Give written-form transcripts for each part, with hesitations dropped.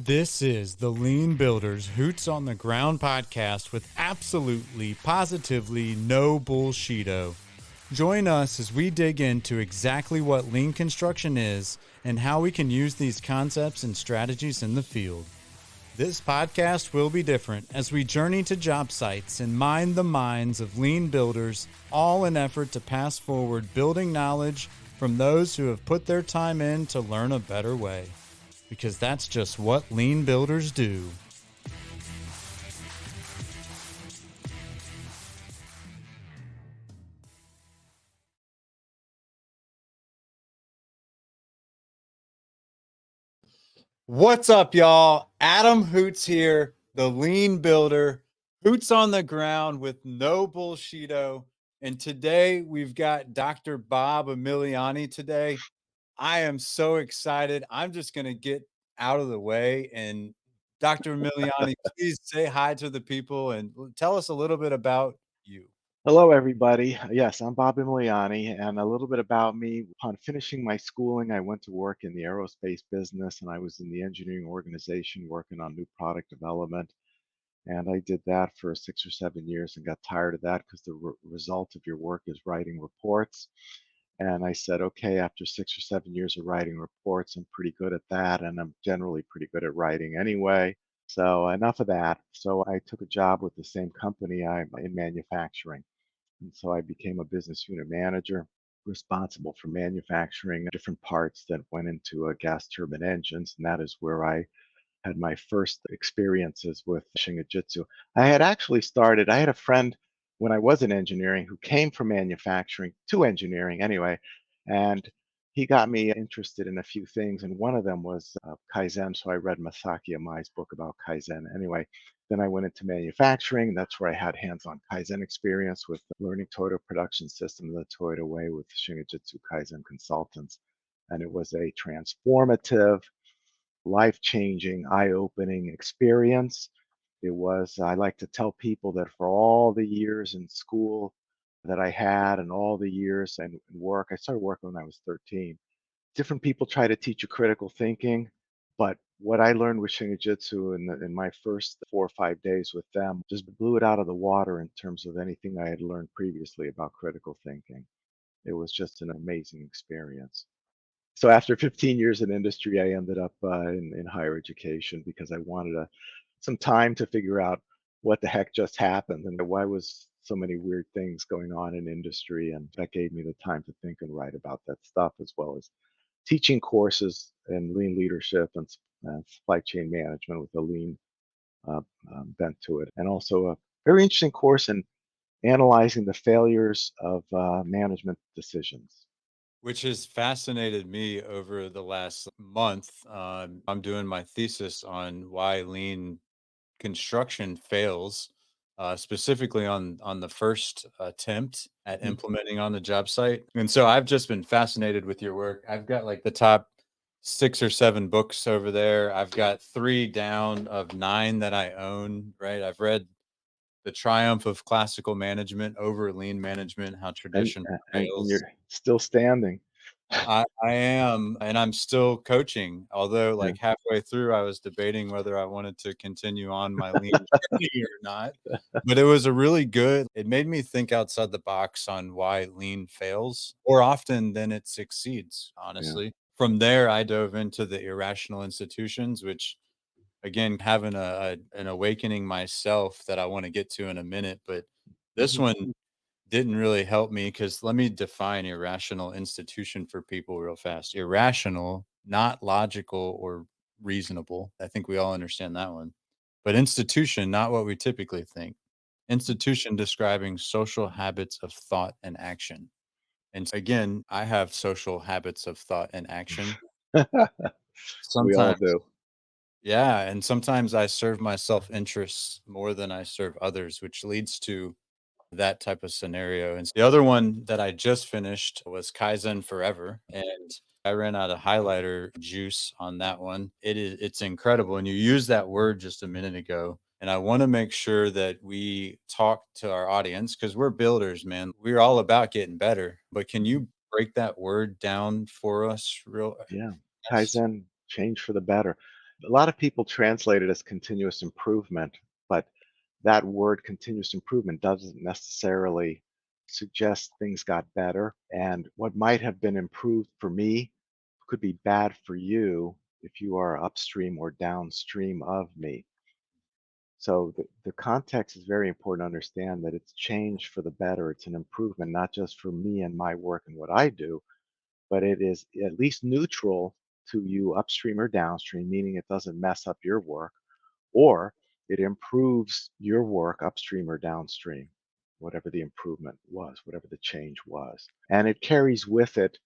This is the Lean Builders Hoots on the Ground podcast with absolutely, positively no bullshito. Join us as we dig into exactly what lean construction is and how we can use these concepts and strategies in the field. This podcast will be different as we journey to job sites and mine the minds of lean builders, all in effort to pass forward building knowledge from those who have put their time in to learn a better way. Because that's just what lean builders do. What's up, y'all? Adam Hoots here, the lean builder, Hoots on the ground with no bullshito. And today we've got Dr. Bob Emiliani today. I am so excited. I'm just going to get out of the way. And Dr. Emiliani, please say hi to the people and tell us a little bit about you. Hello, everybody. Yes, I'm Bob Emiliani, and a little bit about me. Upon finishing my schooling, I went to work in the aerospace business, and I was in the engineering organization working on new product development. And I did that for 6 or 7 years and got tired of that because the result of your work is writing reports. And I said, okay, after 6 or 7 years of writing reports, I'm pretty good at that, and I'm generally pretty good at writing anyway. So enough of that. So I took a job with the same company. I'm in manufacturing. And so I became a business unit manager responsible for manufacturing different parts that went into gas turbine engines. And that is where I had my first experiences with Shingijutsu. I had a friend when I was in engineering who came from manufacturing to engineering anyway. And he got me interested in a few things. And one of them was Kaizen. So I read Masaki Amai's book about Kaizen anyway. Then I went into manufacturing. That's where I had hands-on Kaizen experience with learning Toyota production system the Toyota way with Shingijutsu Kaizen consultants. And it was a transformative, life-changing, eye-opening experience. I like to tell people that for all the years in school that I had and all the years and work, I started working when I was 13. Different people try to teach you critical thinking, but what I learned with Shingijutsu in my first 4 or 5 days with them just blew it out of the water in terms of anything I had learned previously about critical thinking. It was just an amazing experience. So after 15 years in industry, I ended up in higher education because I wanted some time to figure out what the heck just happened and why was so many weird things going on in industry. And that gave me the time to think and write about that stuff, as well as teaching courses in lean leadership and supply chain management with a lean uh, bent to it. And also a very interesting course in analyzing the failures of management decisions. Which has fascinated me over the last month. I'm doing my thesis on why lean construction fails, specifically on the first attempt at Mm. implementing on the job site. And so I've just been fascinated with your work. I've got like the top 6 or 7 books over there. I've got 3 down of 9 that I own. Right, I've read The Triumph of Classical Management over Lean Management: How And, Tradition and Fails. you're still standing. I am, and I'm still coaching, although, Yeah. like, halfway through, I was debating whether I wanted to continue on my lean journey or not, but it was a really good it made me think outside the box on why lean fails more often than it succeeds, Yeah. honestly. From there, I dove into the irrational institutions, which, again, having an awakening myself that I wanna get to in a minute, but this Mhm. one didn't really help me because let me define irrational institution for people real fast. Irrational, not logical or reasonable. I think we all understand that one. But institution, not what we typically think. Institution describing social habits of thought and action. And again, I have social habits of thought and action. We all Sometimes, do. yeah. And sometimes I serve my self interests more than I serve others, which leads to that type of scenario. And the other one that I just finished was Kaizen Forever, and I ran out of highlighter juice on that one. It's incredible, and you used that word just a minute ago. And I want to make sure that we talk to our audience because we're builders, man. We're all about getting better. But can Mhm. you break that word down for us real Yeah. fast? Kaizen, change for the better. A lot of people translate it as continuous improvement, but that word continuous improvement doesn't necessarily suggest things got better. And what might have been improved for me could be bad for you if you are upstream or downstream of me. So the context is very important to understand that it's change for the better. It's an improvement, not just for me and my work and what I do, but it is at least neutral to you upstream or downstream, meaning it doesn't mess up your work, or it improves your work upstream or downstream, whatever the improvement was, whatever the change was. And it carries with it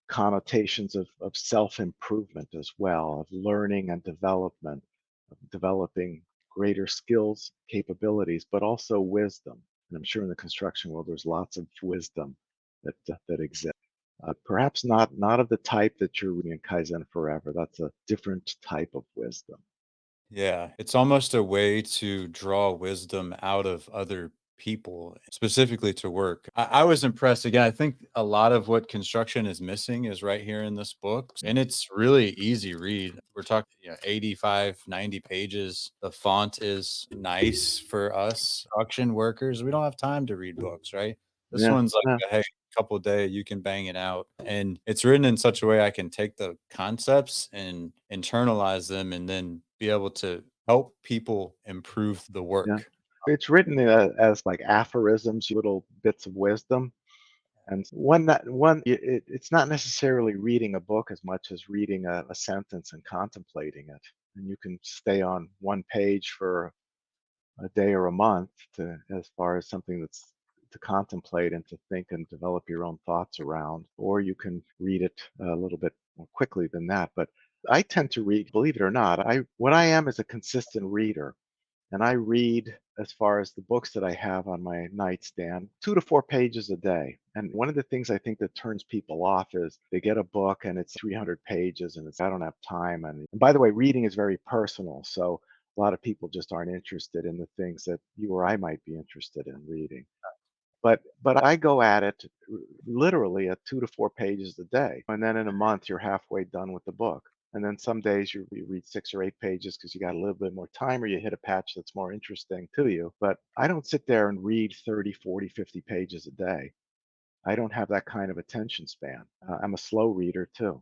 connotations of self improvement as well, of learning and development, of developing greater skills, capabilities, but also wisdom. And I'm sure in the construction world, there's lots of wisdom that exists. Perhaps not of the type that you're reading in Kaizen Forever. That's a different type of wisdom. Yeah, it's almost a way to draw wisdom out of other people, specifically to work. I was impressed. Again, I think a lot of what construction is missing is right here in this book. And it's really easy read. We're talking, 85, 90 pages. The font is nice for us construction workers. We don't have time to read books, right? This Yeah, one's like, yeah, hey, couple day you can bang it out, and it's written in such a way I can take the concepts and internalize them and then be able to help people improve the yeah. work. It's written as like aphorisms, little bits of wisdom. And it's not necessarily reading a book as much as reading a sentence and contemplating it. And you can stay on one page for a day or a month to as far as something that's to contemplate and to think and develop your own thoughts around, or you can read it a little bit more quickly than that. But I tend to read, believe it or not, I what I am is a consistent reader. And I read, as far as the books that I have on my nightstand, 2 to 4 pages a day. And one of the things I think that turns people off is they get a book and it's 300 pages and it's, I don't have time. And by the way, reading is very personal. So a lot of people just aren't interested in the things that you or I might be interested in reading. But I go at it literally at 2 to 4 pages a day, and then in a month you're halfway done with the book. And then some days you read 6 or 8 pages because you got a little bit more time, or you hit a patch that's more interesting to you. But I don't sit there and read 30, 40, 50 pages a day. I don't have that kind of attention span. I'm a slow reader too.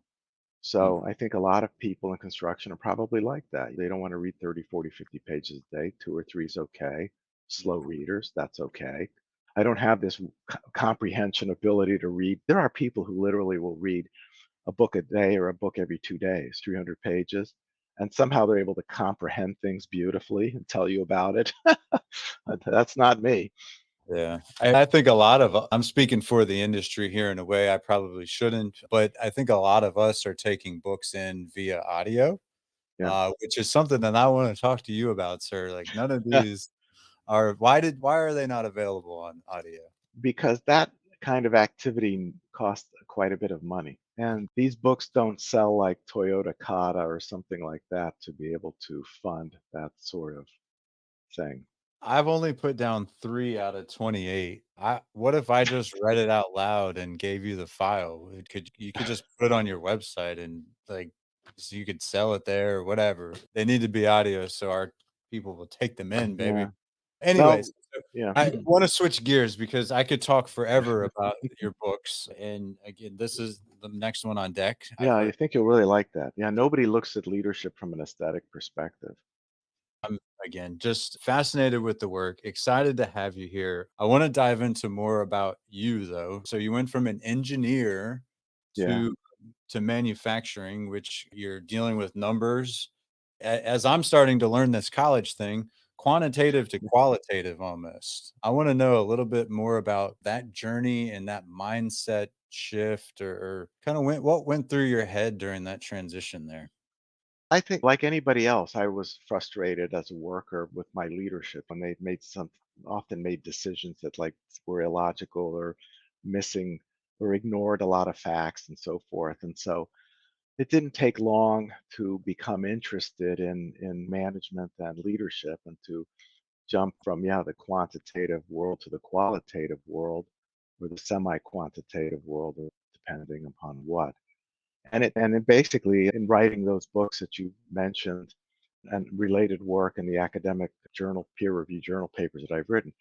Mm, So I think a lot of people in construction are probably like that. They don't want to read 30, 40, 50 pages a day. Two or three is okay. Slow mm. readers, that's okay. I don't have this comprehension ability to read. There are people who literally will read a book a day or a book every 2 days, 300 pages, and somehow they're able to comprehend things beautifully and tell you about it. That's not me. Yeah. I think a lot of I'm speaking for the industry here in a way I probably shouldn't, but I think a lot of us are taking books in via audio, Yeah. which is something that I want to talk to you about, sir. Like none of these are why are they not available on audio? Because that kind of activity costs quite a bit of money. And these books don't sell like Toyota Kata or something like that to be able to fund that sort of thing. I've only put down 3 out of 28. I What if I just read it out loud and gave you the file? You could just put it on your website and, like, so you could sell it there or whatever. They need to be audio so our people will take them in, baby. Yeah. Anyways, Well, yeah. I wanna switch gears because I could talk forever about your books, and again, this is the next one on deck. I've Yeah, I heard think you'll really like that. Yeah, nobody looks at leadership from an aesthetic perspective. I'm again just fascinated with the work, excited to have you here. I want to dive into more about you though. So you went from an engineer Yeah. to manufacturing, which you're dealing with numbers. As I'm starting to learn this college thing, quantitative to qualitative almost. I want to know a little bit more about that journey and that mindset shift or kind of what went through your head during that transition there. I think, like anybody else, I was frustrated as a worker with my leadership when they made some often made decisions that like were illogical or missing or ignored a lot of facts and so forth. And so it didn't take long to become interested in management and leadership and to jump from the quantitative world to the qualitative world or the semi-quantitative world, depending upon what. And it basically in writing those books that you mentioned and related work in the academic journal, peer review journal papers that I've written,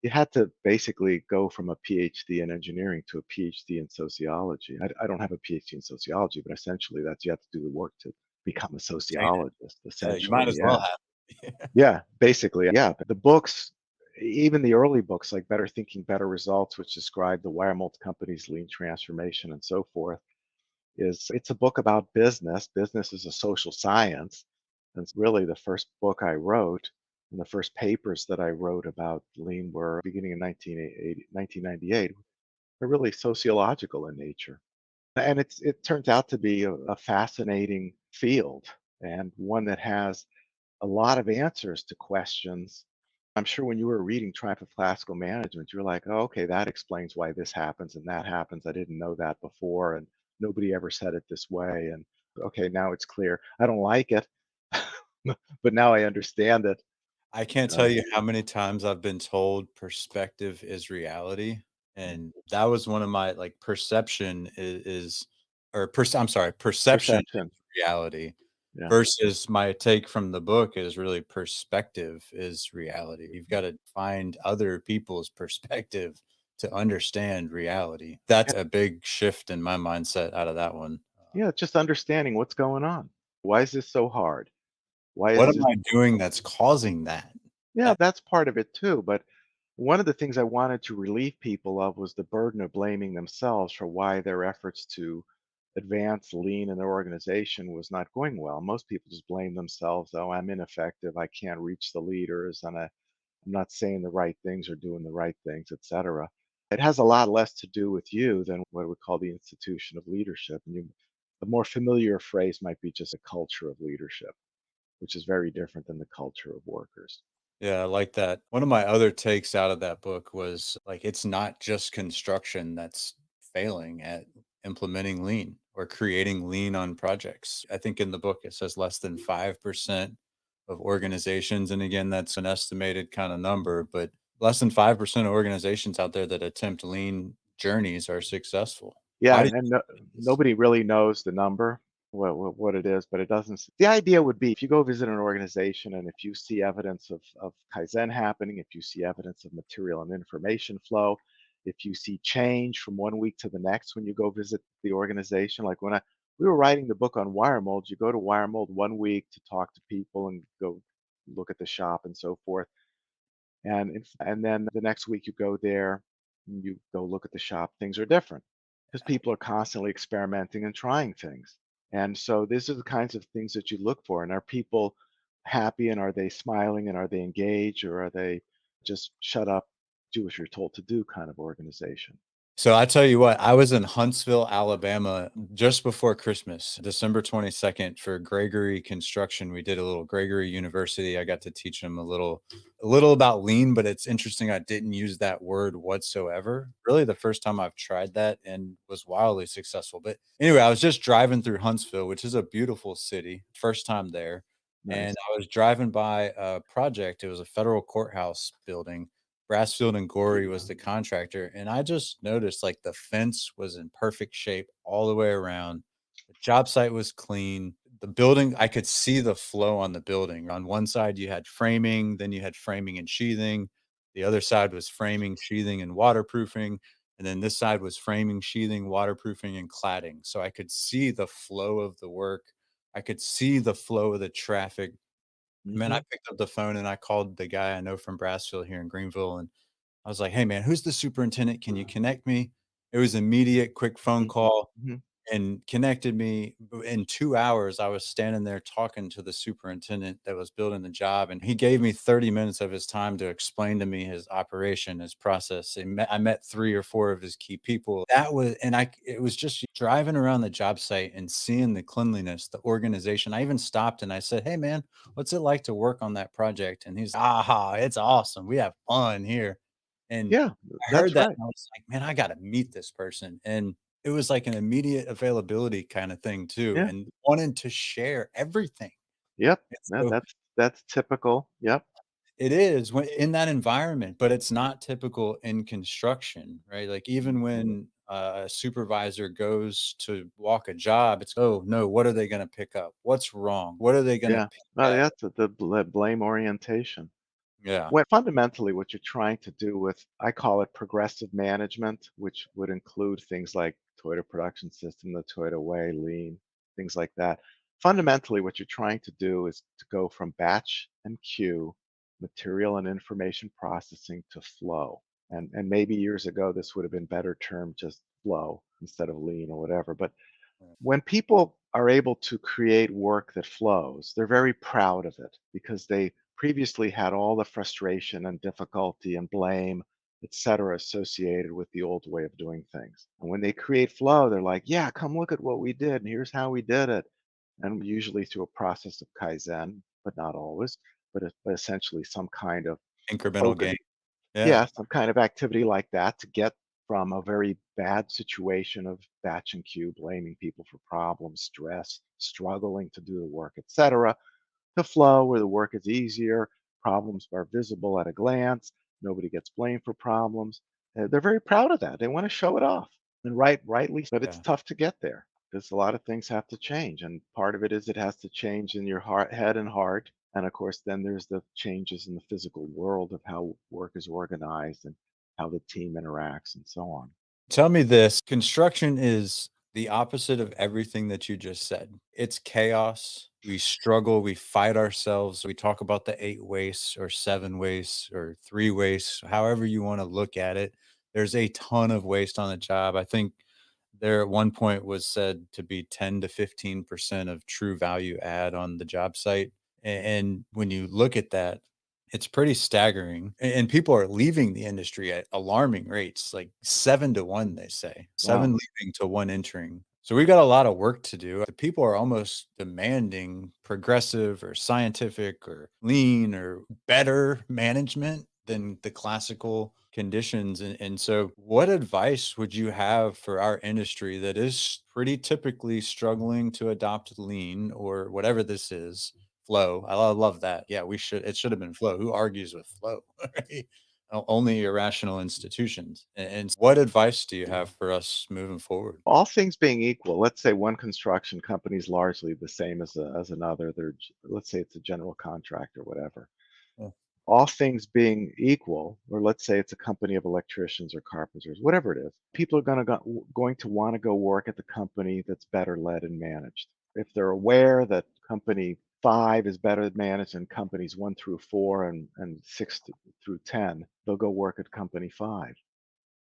you had to basically go from a PhD in engineering to a PhD in sociology. I don't have a PhD in sociology, but essentially that's you have to do the work to become a Saying it. sociologist, Yeah, you might essentially. as Yeah. well have. Yeah, basically. Yeah. But the books, even the early books like Better Thinking, Better Results, which describe the wire mold company's lean transformation and so forth, it's a book about business. Business is a social science. And it's really the first book I wrote. And the first papers that I wrote about lean were beginning in 1998, are really sociological in nature. And it turns out to be a fascinating field and one that has a lot of answers to questions. I'm sure when you were reading Triumph of Classical Management, you're like, oh, okay, that explains why this happens and that happens. I didn't know that before, and nobody ever said it this way. And okay, now it's clear. I don't like it, but now I understand it. I can't tell Uh, you how many times I've been told perspective is reality, and that was one of my like, perception is or I'm sorry, perception Perception. is reality Yeah. versus my take from the book is really perspective is reality. You've gotta find other people's perspective to understand reality. That's Yeah. a big shift in my mindset out of that one. Yeah. Just understanding what's going on. Why is this so hard? Why What is am this? I doing that's causing that? Yeah, That that's part of it too. But one of the things I wanted to relieve people of was the burden of blaming themselves for why their efforts to advance lean in their organization was not going well. Most people just blame themselves. Oh, I'm ineffective. I can't reach the leaders, and I'm not saying the right things or doing the right things, etc. It has a lot less to do with you than what we call the institution of leadership. And a more familiar phrase might be just a culture of leadership, which is very different than the culture of workers. Yeah, I like that. One of my other takes out of that book was like it's not just construction that's failing at implementing lean or creating lean on projects. I think in the book it says less than 5% of organizations, and again, that's an estimated kind of number, but less than 5% of organizations out there that attempt lean journeys are successful. Yeah, Why do you and think that is? nobody really knows the number, what it is, but it doesn't. The idea would be if you go visit an organization and if you see evidence of Kaizen happening, if you see evidence of material and information flow, if you see change from one week to the next when you go visit the organization, like we were writing the book on wire mold, you go to wire mold one week to talk to people and go look at the shop and so forth. And then the next week you go there, and you go look at the shop, things are different because people are constantly experimenting and trying things. And so these are the kinds of things that you look for. And are people happy and are they smiling and are they engaged or are they just shut up, do what you're told to do kind of organization? So I tell you what, I was in Huntsville, Alabama just before Christmas, December 22nd for Gregory Construction. We did a little Gregory University. I got to teach them a little about lean, but it's interesting I didn't use that word whatsoever. Really the first time I've tried that and was wildly successful. But anyway, I was just driving through Huntsville, which is a beautiful city, first time there. And Nice. I was driving by a project. It was a federal courthouse building. Brassfield and Gorey was the contractor, and I just noticed, like, the fence was in perfect shape all the way around. The job site was clean. The building, I could see the flow on the building. On one side, you had framing, then you had framing and sheathing. The other side was framing, sheathing, and waterproofing, and then this side was framing, sheathing, waterproofing, and cladding. So I could see the flow of the work. I could see the flow of the traffic. Man, I Hmm. picked up the phone and I called the guy I know from Brassfield here in Greenville, and I was like, "Hey, man, who's the superintendent? Can you connect me?" It was immediate, quick phone call Hmm. and connected me. In 2 hours, I was standing there talking to the superintendent that was building the job, and he gave me 30 minutes of his time to explain to me his operation, his process. I met 3 or 4 of his key people. That was and I it was just driving around the job site and seeing the cleanliness, the organization. I even stopped and I said, "Hey, man, what's it like to work on that project?" And he's, "Ah, it's awesome. We have fun here." And Yeah, I heard that's that right. and I was like, "Man, I gotta meet this person." And it was like an immediate availability kinda thing too, Yeah. and wanted to share everything. Yep. And No, so that's typical. Yep. it is when in that environment, but it's not typical in construction, right? Like, even Mhm. when A supervisor goes to walk a job, it's, oh no, what are they going to pick up? What's wrong? What are they going to Yeah. pick No, at? that's the blame orientation. Yeah, What fundamentally what you're trying to do with, I call it progressive management, which would include things like Toyota Production System, the Toyota Way, Lean, things like that. Fundamentally, what you're trying to do is to go from batch and queue, material and information processing to flow. And maybe years ago this would have been better termed just flow instead of lean or whatever. But when people are able to create work that flows, they're very proud of it because they previously had all the frustration and difficulty and blame, et cetera, associated with the old way of doing things. And when they create flow, they're like, yeah, come look at what we did, and here's how we did it. And usually through a process of Kaizen, but not always, but essentially some kind of incremental focus. gain. Yeah. Yeah, some kind of activity like that to get from a very bad situation of batch and queue, blaming people for problems, stress, struggling to do the work, etc., to flow where the work is easier, problems are visible at a glance, nobody gets blamed for problems. They're very proud of that. They want to show it off, and rightly, but it's Yeah. tough to get there because a lot of things have to change, and part of it is it has to change in your head and heart, and of course, then there's the changes in the physical world of how work is organized and how the team interacts and so on. Tell me this, construction is the opposite of everything that you just said. It's chaos. We struggle, we fight ourselves. We talk about the 8 wastes or 7 wastes or 3 wastes, however you want to look at it. There's a ton of waste on the job. I think there at one point was said to be 10 to 15% of true value add on the job site. And when you look at that, it's pretty staggering. And people are leaving the industry at alarming rates, like 7 to 1, they say, seven Wow. leaving to one entering. So we got a lot of work to do. The people are almost demanding progressive or scientific or lean or better management than the classical conditions. And so, what advice would you have for our industry that is pretty typically struggling to adopt lean or whatever this is? Flow. I love that. Yeah, it should have been flow. Who argues with flow? Right? Only irrational institutions. And what advice do you have for us moving forward? All things being equal, let's say one construction company is largely the same as another. Let's say it's a general contractor, whatever. Yeah. All things being equal, or let's say it's a company of electricians or carpenters, whatever it is, people are going to want to go work at the company that's better led and managed. If they're aware that company 5 is better managed than companies 1 through 4 and 6 through 10, they'll go work at company 5.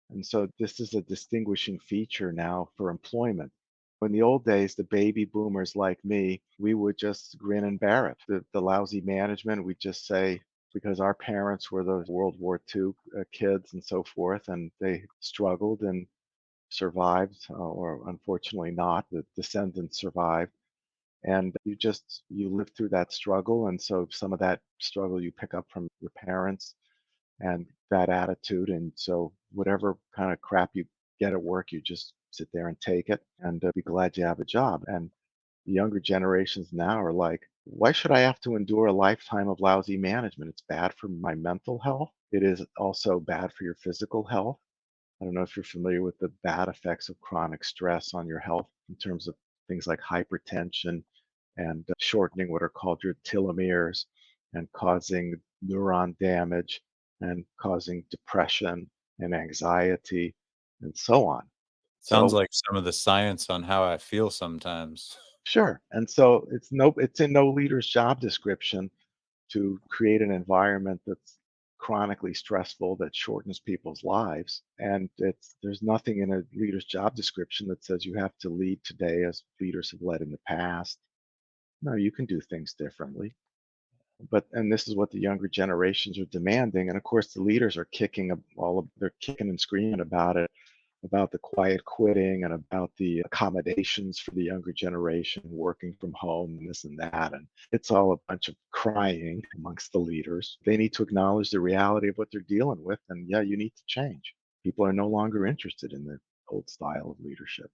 And so this is a distinguishing feature now for employment. In the old days, the baby boomers like me, we would just grin and bear it. The lousy management, we just say, because our parents were the World War II kids and so forth, and they struggled and survived, or unfortunately not. The descendants survived, and you live through that struggle, and so some of that struggle you pick up from your parents and that attitude. And so, whatever kind of crap you get at work, you just sit there and take it and be glad you have a job. And the younger generations now are like, why should I have to endure a lifetime of lousy management? It's bad for my mental health. It is also bad for your physical health. I don't know if you're familiar with the bad effects of chronic stress on your health in terms of things like hypertension and shortening what are called your telomeres and causing neuron damage and causing depression and anxiety and so on. Sounds So like some of the science on how I feel sometimes. sure. And so it's in no leader's job description to create an environment that's chronically stressful that shortens people's lives. And there's nothing in a leader's job description that says you have to lead today as leaders have led in the past. No, you can do things differently. And this is what the younger generations are demanding. And of course, the leaders are they're kicking and screaming about the quiet quitting and about the accommodations for the younger generation working from home and this and that. And it's all a bunch of crying amongst the leaders. They need to acknowledge the reality of what they're dealing with. And yeah, you need to change. People are no longer interested in the old style of leadership.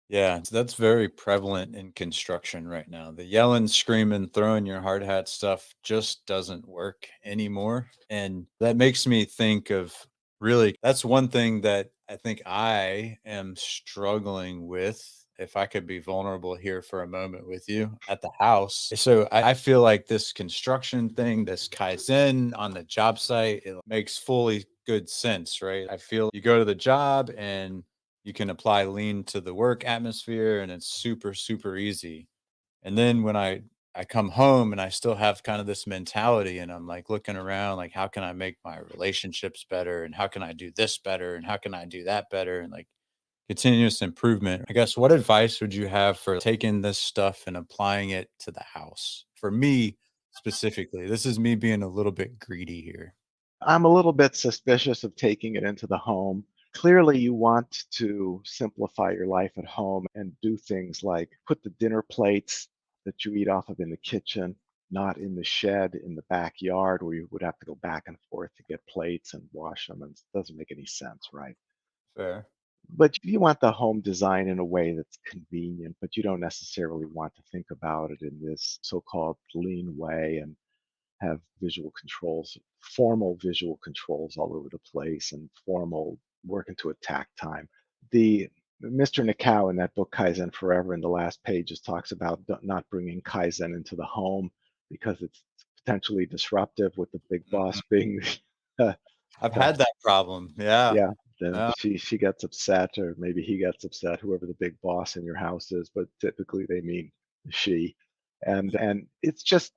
Yeah, so that's very prevalent in construction right now. The yelling, screaming, throwing your hard hat stuff just doesn't work anymore. And that makes me think of, really, that's one thing that I think I am struggling with, if I could be vulnerable here for a moment with you, at the house. So I feel like this construction thing, this Kaizen on the job site, it makes fully good sense, right? I feel you go to the job and you can apply lean to the work atmosphere and it's super, super easy. And then when I come home and I still have kind of this mentality and I'm like looking around like how can I make my relationships better and how can I do this better and how can I do that better and like continuous improvement. I guess what advice would you have for taking this stuff and applying it to the house? For me specifically, this is me being a little bit greedy here. I'm a little bit suspicious of taking it into the home. Clearly, you want to simplify your life at home and do things like put the dinner plates that you eat off of in the kitchen, not in the shed in the backyard where you would have to go back and forth to get plates and wash them. And it doesn't make any sense, right? Fair. But you want the home design in a way that's convenient, but you don't necessarily want to think about it in this so-called lean way and have visual controls, formal visual controls all over the place and formal working to attack time. The Mr. Nikau in that book Kaizen Forever in the last pages talks about not bringing Kaizen into the home because it's potentially disruptive with the big boss Mhm. being uh, I've the had that problem. Yeah. yeah, then Yeah. she gets upset, or maybe he gets upset, whoever the big boss in your house is, but typically they mean she. And it's just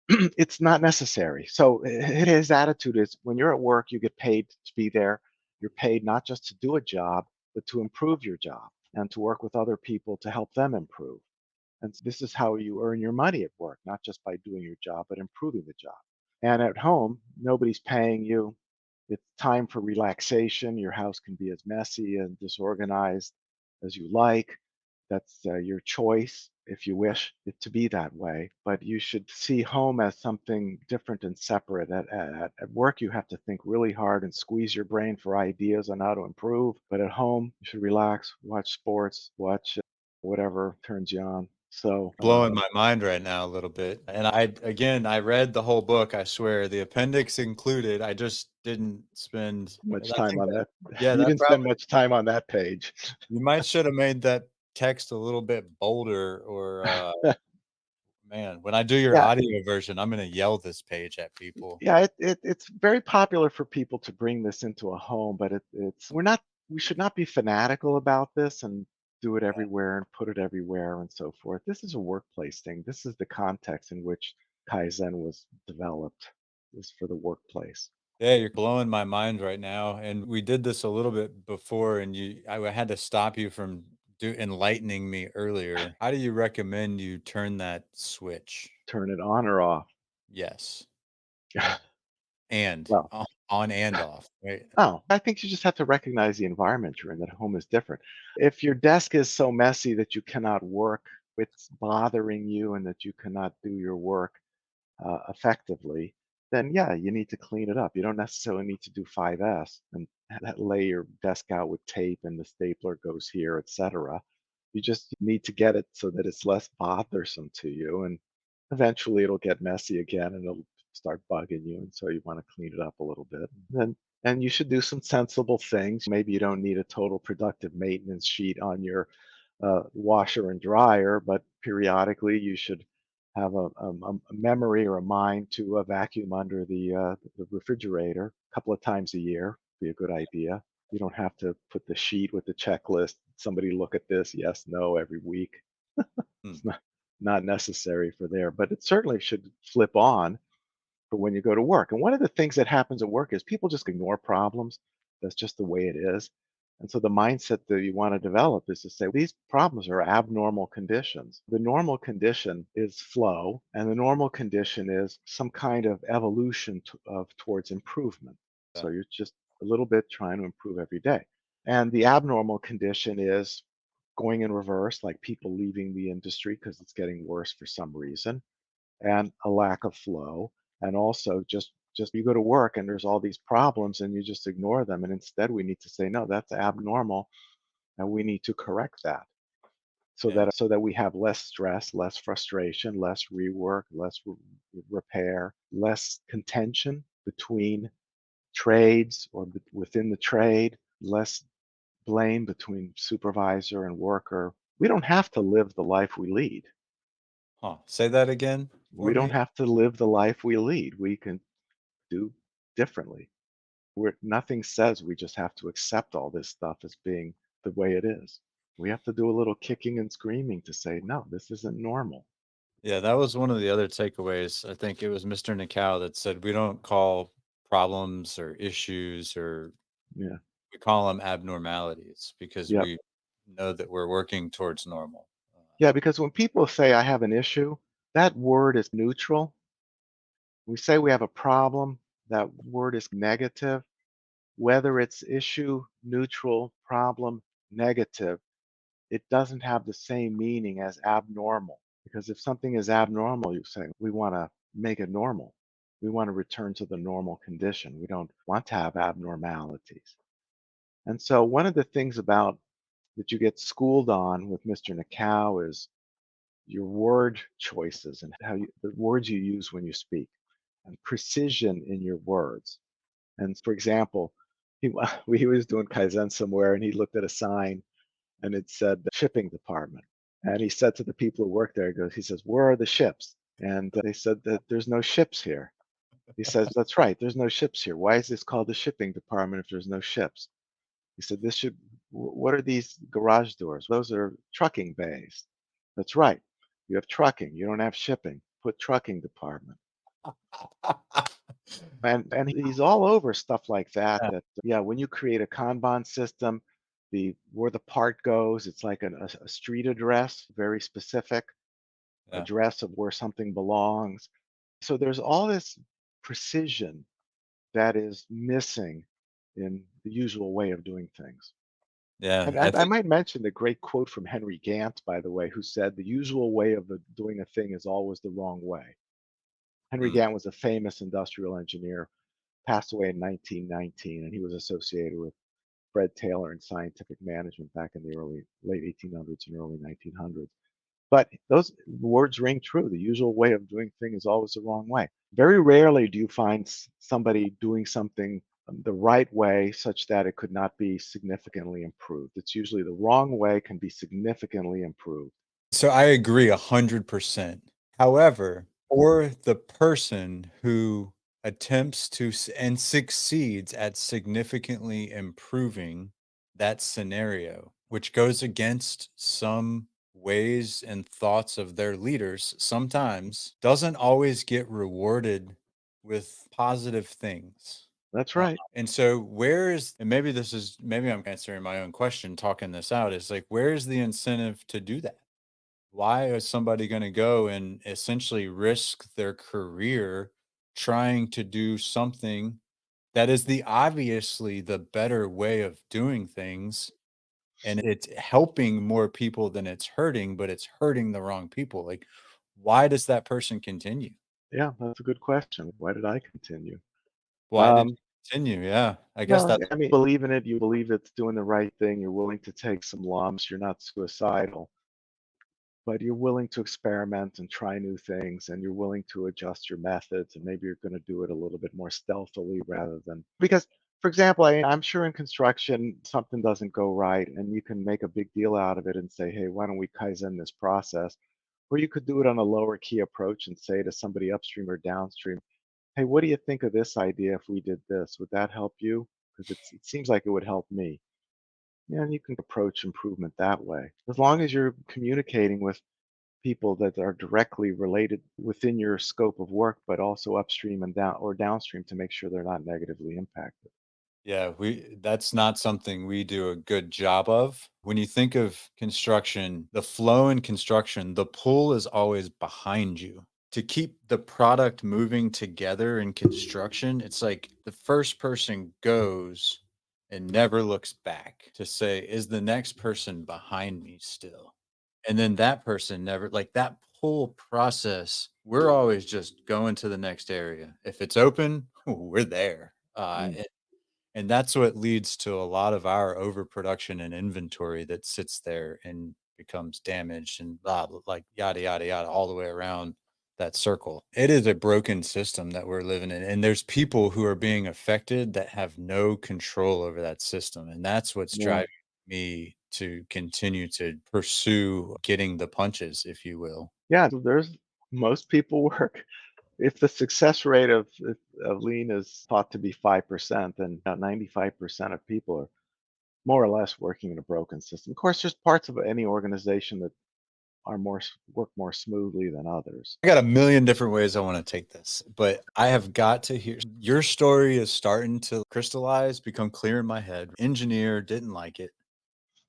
it's not necessary. So his attitude is when you're at work, you get paid to be there. You're paid not just to do a job, but to improve your job and to work with other people to help them improve. And this is how you earn your money at work, not just by doing your job, but improving the job. And at home, nobody's paying you. It's time for relaxation. Your house can be as messy and disorganized as you like. That's your choice if you wish it to be that way. But you should see home as something different and separate. At work, you have to think really hard and squeeze your brain for ideas on how to improve. But at home, you should relax, watch sports, watch whatever turns you on. So, Blowing my mind right now a little bit. And I read the whole book, I swear, the appendix included. I just didn't spend much I time think on that that. yeah, You that didn't spend probably much time on that page. you might should have made that text a little bit bolder or, man, when I do your Yeah, audio version, I'm gonna yell this page at people. yeah, it's very popular for people to bring this into a home, but we should not be fanatical about this and do it everywhere and put it everywhere and so forth. This is a workplace thing. This is the context in which Kaizen was developed, is for the workplace. Yeah, you're blowing my mind right now, and we did this a little bit before, and I had to stop you from enlightening me earlier. How do you recommend you turn that switch? Turn it on or off. Yes. And Well, on and off, right? oh, I think you just have to recognize the environment you're in, that home is different. If your desk is so messy that you cannot work, it's bothering you and that you cannot do your work effectively, then yeah, you need to clean it up. You don't necessarily need to do 5S and lay your desk out with tape and the stapler goes here, etc. You just need to get it so that it's less bothersome to you, and eventually it'll get messy again and it'll start bugging you, and so you want to clean it up a little bit. And you should do some sensible things. Maybe you don't need a total productive maintenance sheet on your washer and dryer, but periodically you should have a memory or a mind to vacuum under the refrigerator a couple of times a year. Be a good idea. You don't have to put the sheet with the checklist. Somebody look at this, yes, no, every week. Hmm, It's not necessary for there, but it certainly should flip on for when you go to work. And one of the things that happens at work is people just ignore problems. That's just the way it is. And so the mindset that you want to develop is to say these problems are abnormal conditions. The normal condition is flow, and the normal condition is some kind of evolution towards improvement. yeah, So you're just a little bit trying to improve every day. And the abnormal condition is going in reverse, like people leaving the industry because it's getting worse for some reason, and a lack of flow, and also just you go to work and there's all these problems and you just ignore them, and instead we need to say no, that's abnormal, and we need to correct that yeah, so that we have less stress, less frustration, less rework, less repair, less contention between trades or within the trade, less blame between supervisor and worker. We don't have to live the life we lead. Huh. Say that again for We don't me. have to live the life we lead. We can do differently. Nothing says we just have to accept all this stuff as being the way it is. We have to do a little kicking and screaming to say, no, this isn't normal. Yeah, that was one of the other takeaways. I think it was Mr. Nikau that said we don't call problems or issues, or Yeah. we call them abnormalities because Yep. we know that we're working towards normal. Yeah. Because when people say I have an issue, that word is neutral. We say we have a problem, that word is negative. Whether it's issue, neutral, problem, negative, it doesn't have the same meaning as abnormal. Because if something is abnormal, you say, we want to make it normal. We want to return to the normal condition. We don't want to have abnormalities. And so, one of the things about that you get schooled on with Mr. Nakau is your word choices and the words you use when you speak and precision in your words. And for example, he was doing Kaizen somewhere and he looked at a sign and it said the shipping department. And he said to the people who work there, he says, where are the ships? And they said that there's no ships here. He says, that's right, there's no ships here. Why is this called the shipping department if there's no ships? He said, what are these garage doors? Those are trucking bays. That's right. You have trucking, you don't have shipping. Put trucking department. And he's all over stuff like that. Yeah, That yeah, when you create a Kanban system, the where the part goes, it's like a street address, very specific yeah, address of where something belongs. So there's all this precision that is missing in the usual way of doing things. yeah. And I I think. might mention the great quote from Henry Gant, by the way, who said, the usual way of doing a thing is always the wrong way. Henry Mm, Gant was a famous industrial engineer, passed away in 1919, and he was associated with Fred Taylor in scientific management back in the late 1800s and early 1900s. But those words ring true. The usual way of doing things is always the wrong way. Very rarely do you find somebody doing something the right way such that it could not be significantly improved. It's usually the wrong way can be significantly improved. So I agree 100%. However, for the person who attempts to and succeeds at significantly improving that scenario, which goes against some ways and thoughts of their leaders, sometimes doesn't always get rewarded with positive things. That's Uh, right. and so where is, and maybe this is, maybe I'm answering my own question, talking this out, is like, where's the incentive to do that? Why is somebody going to go and essentially risk their career trying to do something that is the obviously the better way of doing things, and it's helping more people than it's hurting, but it's hurting the wrong people? Like, why does that person continue? Yeah, that's a good question. Why did I continue? Why did Um, you continue? Yeah, I guess well, that's. I mean, believe in it. You believe it's doing the right thing. You're willing to take some lumps. You're not suicidal, but you're willing to experiment and try new things, and you're willing to adjust your methods, and maybe you're going to do it a little bit more stealthily rather than because, for example, I'm sure in construction something doesn't go right, and you can make a big deal out of it and say, hey, why don't we Kaizen this process? Or you could do it on a lower key approach and say to somebody upstream or downstream, hey, what do you think of this idea if we did this? Would that help you? Because it seems like it would help me. Yeah, and you can approach improvement that way. As long as you're communicating with people that are directly related within your scope of work, but also upstream and downstream to make sure they're not negatively impacted. Yeah, we that's not something we do a good job of. When you think of construction, the flow in construction, the pull is always behind you. To keep the product moving together in construction, it's like the first person goes and never looks back to say, is the next person behind me still? And then that person never, like that pull process, we're always just going to the next area. If it's open, we're there. Mm, And that's what leads to a lot of our overproduction and inventory that sits there and becomes damaged and blah, blah, like yada, yada, yada, all the way around that circle. It is a broken system that we're living in. And there's people who are being affected that have no control over that system. And that's what's yeah. driving. me to continue to pursue getting the punches, if you will. Yeah, so there's most people work if the success rate of lean is thought to be 5%, then about 95% of people are more or less working in a broken system. Of course, there's parts of any organization that are work more smoothly than others. I got a million different ways I want to take this, but I have got to hear your story is starting to crystallize, become clear in my head. Engineer, didn't like it.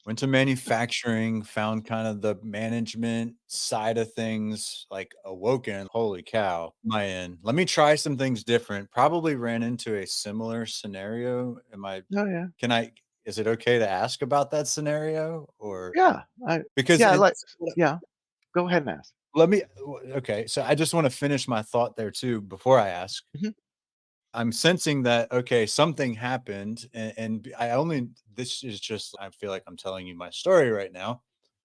Went to manufacturing, found kind of the management side of things, like awoken. Holy cow, my end. Let me try some things different. Probably ran into a similar scenario. Oh yeah, Can I, is it okay to ask about that scenario or yeah, I because yeah, like it's, yeah. Go ahead and ask. let me, okay. So I just want to finish my thought there too before I ask. Mhm. I'm sensing that, okay, something happened and I only this is just I feel like I'm telling you my story right now.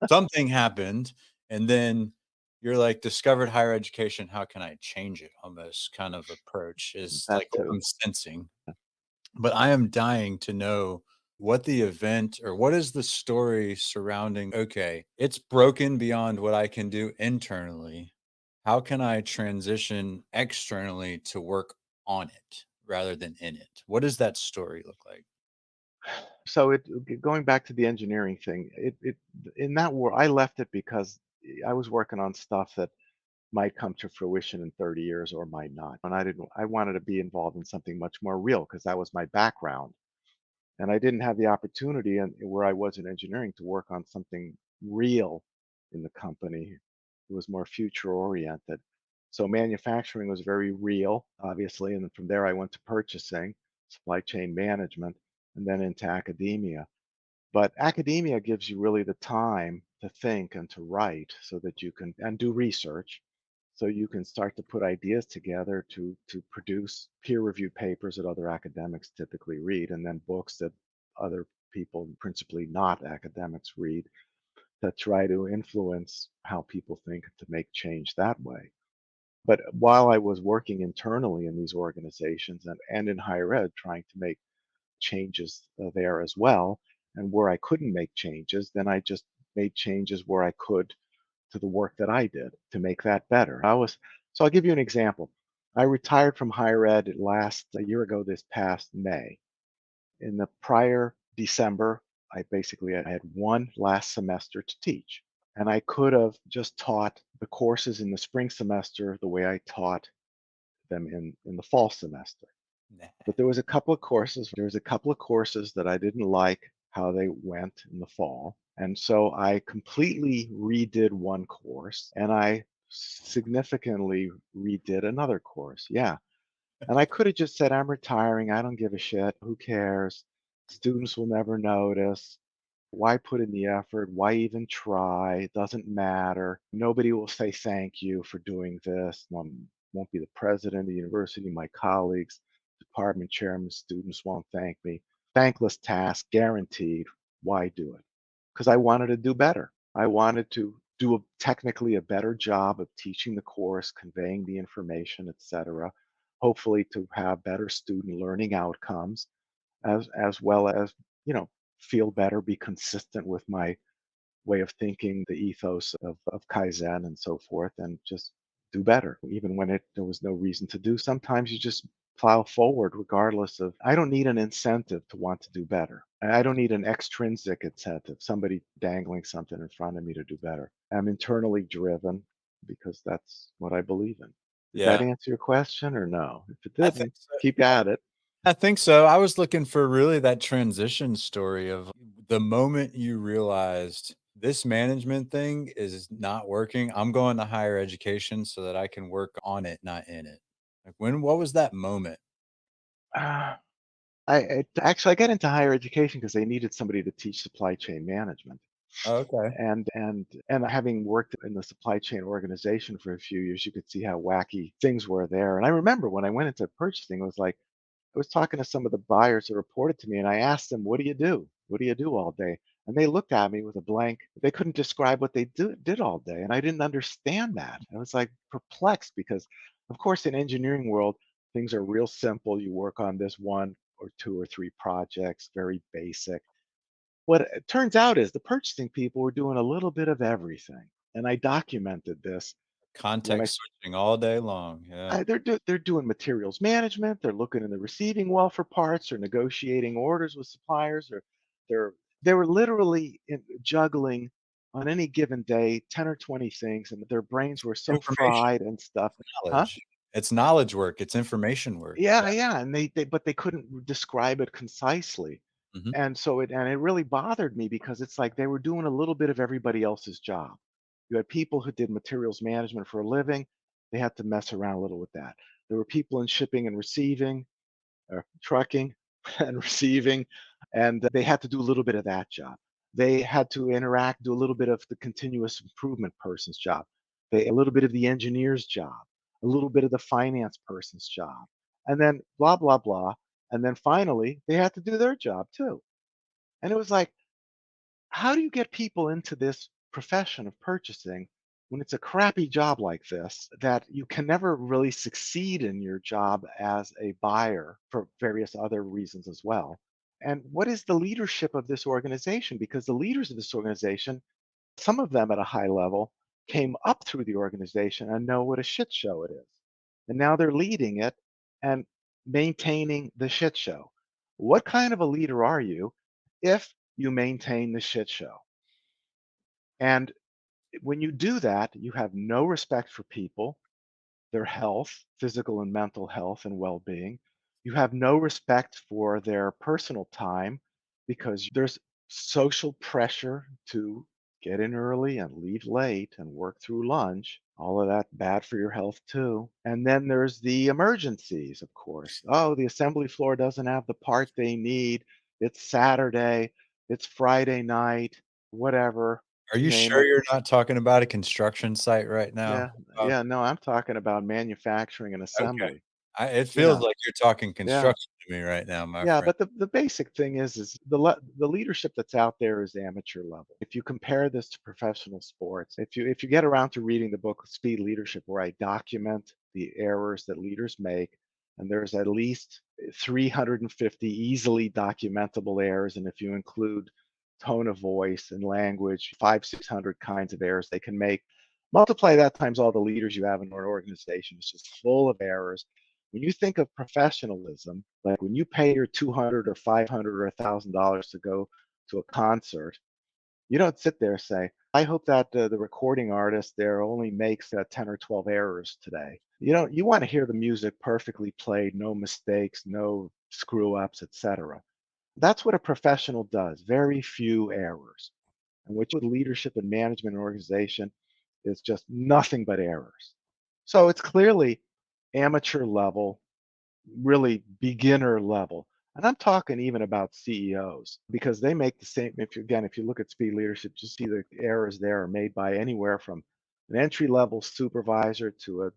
Something happened and then you're like discovered higher education, how can I change it? Almost kind of approach is That like what too. I'm sensing. But I am dying to know what the event or what is the story surrounding, okay, it's broken beyond what I can do internally. How can I transition externally to work on it rather than in it? What does that story look like? So going back to the engineering thing, it in that world, I left it because I was working on stuff that might come to fruition in 30 years or might not. And I wanted to be involved in something much more real because that was my background. And I didn't have the opportunity where I was in engineering to work on something real in the company. It was more future oriented. So manufacturing was very real, obviously. And then from there, I went to purchasing, supply chain management, and then into academia. But academia gives you really the time to think and to write so that you can and do research so you can start to put ideas together to produce peer-reviewed papers that other academics typically read and then books that other people, principally not academics, read that try to influence how people think to make change that way. But while I was working internally in these organizations and in higher ed trying to make changes there as well. And where I couldn't make changes, then I just made changes where I could to the work that I did to make that better. So I'll give you an example. I retired from higher ed last a year ago this past May. In the prior December, I had one last semester to teach. And I could have just taught the courses in the spring semester the way I taught them in the fall semester. Nah. But there was a couple of courses that I didn't like how they went in the fall. And so I completely redid one course and I significantly redid another course. Yeah. And I could have just said, I'm retiring. I don't give a shit. Who cares? Students will never notice. Why put in the effort? Why even try? It doesn't matter. Nobody will say thank you for doing this. Won't be the president of the university, my colleagues, department chairman, students won't thank me. Thankless task, guaranteed. Why do it? Because I wanted to do better. I wanted to do technically a better job of teaching the course, conveying the information, etc. Hopefully to have better student learning outcomes as well as, you know, feel better, be consistent with my way of thinking, the ethos of Kaizen and so forth, and just do better, even when there was no reason to do. Sometimes you just plow forward regardless of, I don't need an incentive to want to do better. I don't need an extrinsic incentive, somebody dangling something in front of me to do better. I'm internally driven because that's what I believe in. Did that Yeah, answer your question or no? If it I think didn't, so. keep at it. I think so. I was looking for really that transition story of the moment you realized this management thing is not working. I'm going to higher education so that I can work on it, not in it. Like what was that moment? Ah, I got into higher education because they needed somebody to teach supply chain management. Oh, okay. And having worked in the supply chain organization for a few years, you could see how wacky things were there. And I remember when I went into purchasing, it was like I was talking to some of the buyers that reported to me, and I asked them, "What do you do? What do you do all day?" And they looked at me with a blank. They couldn't describe what did all day, and I didn't understand that. I was like perplexed because, of course, in engineering world, things are real simple. You work on this one or two or three projects, very basic. What it turns out is the purchasing people were doing a little bit of everything, and I documented this when Context switching all day long. Yeah. they're doing materials management, they're looking in the receiving well for parts, or negotiating orders with suppliers, or they're they were literally juggling on any given day 10 or 20 things, and their brains were so Information, fried and stuff. Huh? knowledge. It's knowledge work. It's information work. Yeah, yeah, and they but they couldn't describe it concisely. Mhm. And it really bothered me because it's like they were doing a little bit of everybody else's job. You had people who did materials management for a living, they had to mess around a little with that. There were people in shipping and receiving, or trucking and receiving, and they had to do a little bit of that job. They had to interact, do a little bit of the continuous improvement person's job, a little bit of the engineer's job, a little bit of the finance person's job, and then blah, blah, blah. And then finally, they had to do their job too. And it was like, how do you get people into this profession of purchasing when it's a crappy job like this that you can never really succeed in your job as a buyer for various other reasons as well? And what is the leadership of this organization? Because the leaders of this organization, some of them at a high level, came up through the organization and know what a shit show it is. And now they're leading it and maintaining the shit show. What kind of a leader are you if you maintain the shit show? And when you do that, you have no respect for people, their health, physical and mental health and well being. You have no respect for their personal time because there's social pressure to get in early and leave late and work through lunch. All of that bad for your health too. And then there's the emergencies, of course. Oh, the assembly floor doesn't have the part they need. It's Saturday, it's Friday night, whatever, Are you you name sure it. you're not talking about a construction site right now? Yeah, yeah, no, I'm talking about manufacturing and Okay. assembly. It You feels know, like you're talking yeah, construction to me right now, my yeah, friend. but the basic thing is the leadership that's out there is amateur level. If you compare this to professional sports, if you get around to reading the book Speed Leadership, where I document the errors that leaders make, and there's at least 350 easily documentable errors, and if you include tone of voice and language, 600 kinds of errors they can make. Multiply that times all the leaders you have in an organization. It's just full of errors. When you think of professionalism, like when you pay your 200 or 500 or $1,000 to go to a concert, you don't sit there and say, I hope that the recording artist there only makes 10 or 12 errors today. You want to hear the music perfectly played, no mistakes, no screw ups, etc. That's what a professional does, very few errors. And which with leadership and management and organization is just nothing but errors. So it's clearly amateur level, really beginner level. And I'm talking even about CEOs because they make the same. If you look at speed leadership, you see the errors there are made by anywhere from an entry level supervisor to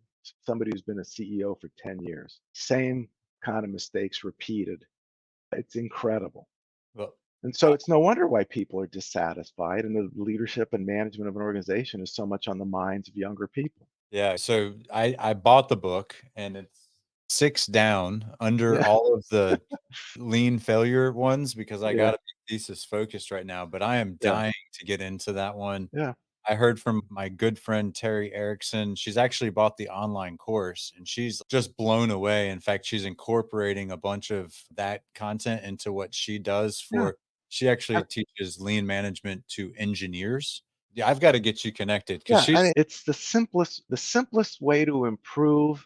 somebody who's been a CEO for 10 years. Same kind of mistakes repeated. It's incredible. Well, And so it's no wonder why people are dissatisfied and the leadership and management of an organization is so much on the minds of younger people. yeah, so I bought the book and it's 6 down under Yeah, all of the lean failure ones because I yeah, gotta be thesis focused right now, but I am yeah, dying to get into that one. yeah, I heard from my good friend Terry Erickson. She's actually bought the online course and she's just blown away. In fact, she's incorporating a bunch of that content into what she does yeah. for she actually teaches lean management to engineers. Yeah, I've got to get you connected because Yeah, I she's mean, it's the simplest way to improve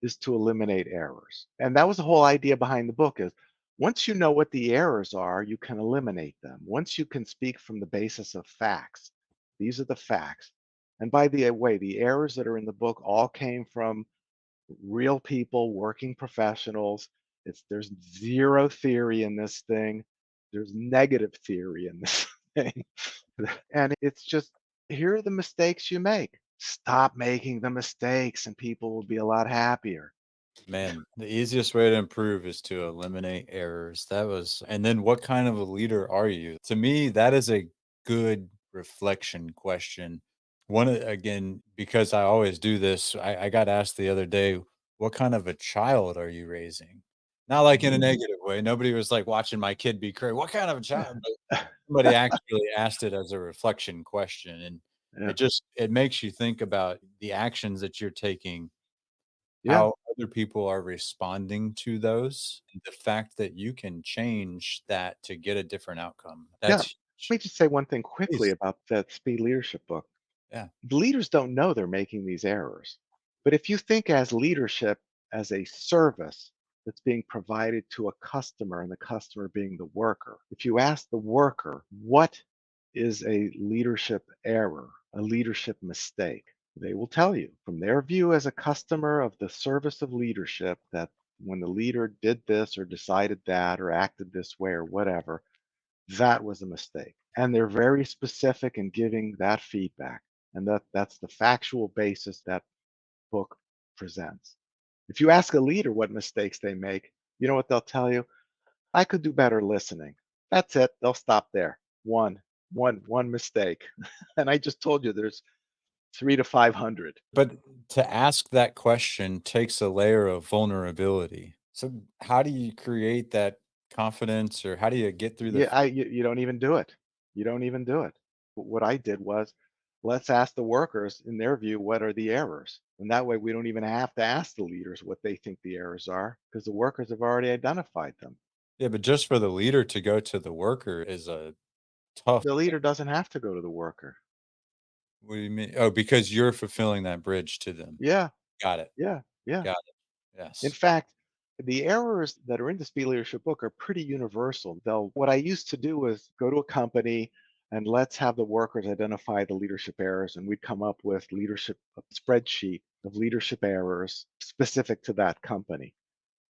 is to eliminate errors. And that was the whole idea behind the book is once you know what the errors are, you can eliminate them. Once you can speak from the basis of facts, these are the facts. And by the way, the errors that are in the book all came from real people, working professionals. There's zero theory in this thing. There's negative theory in this thing. And it's just here are the mistakes you make. Stop making the mistakes and people will be a lot happier. man, the easiest way to improve is to eliminate errors. That was, and then what kind of a leader are you? To me, that is a good reflection question. Again, because I always do this, I got asked the other day, what kind of a child are you raising? Not like in a negative way. Nobody was, like, watching my kid be crazy. "What kind of a child?" But somebody actually asked it as a reflection question, and Yeah. it makes you think about the actions that you're taking, Yeah. how other people are responding to those, and the fact that you can change that to get a different outcome. Yeah. That's Let huge. me just say one thing quickly Please. about that speed leadership book. Yeah. The leaders don't know they're making these errors. But if you think as leadership as a service that's being provided to a customer and the customer being the worker, if you ask the worker, what is a leadership error, a leadership mistake? They will tell you from their view as a customer of the service of leadership that when the leader did this or decided that or acted this way or whatever, that was a mistake. And they're very specific in giving that feedback. And that's the factual basis that book presents. If you ask a leader what mistakes they make, you know what they'll tell you? I could do better listening. That's it. They'll stop there. One mistake. And I just told you there's 3 to 500. But to ask that question takes a layer of vulnerability. So how do you create that confidence, or how do you get through the You don't even do it. You don't even do it. What I did was, let's ask the workers, in their view, what are the errors? And that way we don't even have to ask the leaders what they think the errors are because the workers have already identified them. Yeah, but just for the leader to go to the worker is a tough The thing. leader doesn't have to go to the worker. What do you mean? Oh, because you're fulfilling that bridge to them. Yeah, Got it. yeah, yeah. Got it. In Yes. fact, the errors that are in the speed leadership book are pretty universal. What I used to do was go to a company and let's have the workers identify the leadership errors, and we'd come up with leadership a spreadsheet of leadership errors specific to that company.